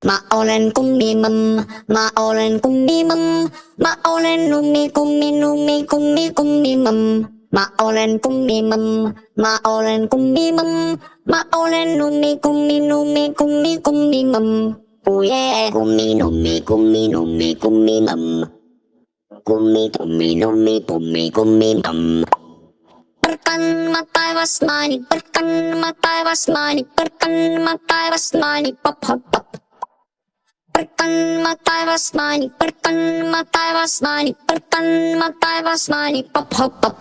Maulen kumimam, maulen kumimam, maulen kumimam, maulen kumimam, maulen kumimam, maulen kumimam. Oh yeah, kumimam, kumimam. Berkan matai wasmani, berkan matai wasmani, berkan matai wasmani, pop hop pop. Berkan matai wasmani, berkan matai wasmani, berkan matai wasmani, pop hop pop.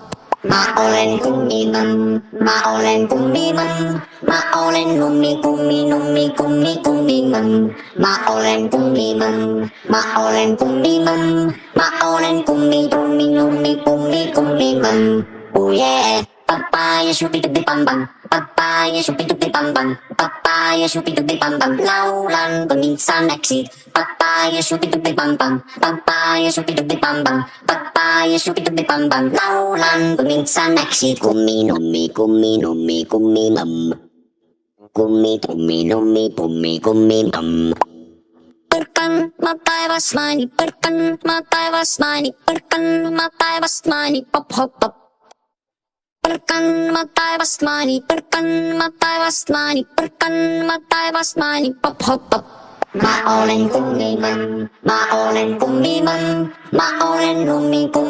Maulen kumimam, maulen kumimam, maulen kumimam, maulen kumimam, maulen kumimam, maulen kumimam. Oh yeah, papaya shupi dupi bam bam, papaya shupi dupi bam bam, papaya shupi dupi bam bam, laulan peminsan exit, papaya shupi dupi bam bam, papaya shupi dupi bam bam, papaya shupi dupi bam bam, laulan peminsan exit, kumimam, kumimam. Berkan matai wasmani, berkan matai wasmani, berkan matai wasmani, pop hop pop. Berkan matai wasmani, berkan matai wasmani, berkan matai wasmani, pop hop pop. Maulen kumimam, maulen kumimam, maulen kumimam,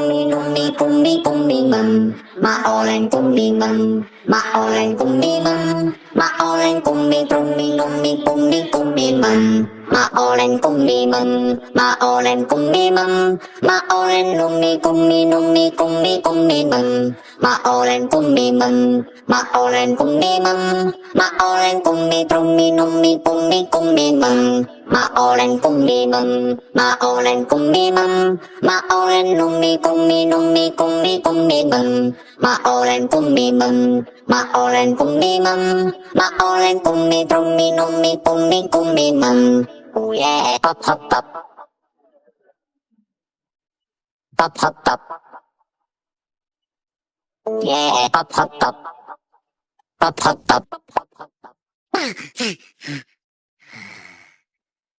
maulen kumimam, maulen kumimam, maulen kumimam. Maulen kumimam, maulen kumimam, maulen kumimam, maulen kumimam, maulen kumimam, maulen kumimam, maulen kumimam, maulen kumimam, maulen kumimam, maulen kumimam, maulen kumimam, maulen kumimam. Oh yeah, pop hop pop, pop hop pop. Oh yeah, pop hop pop, pop hop pop.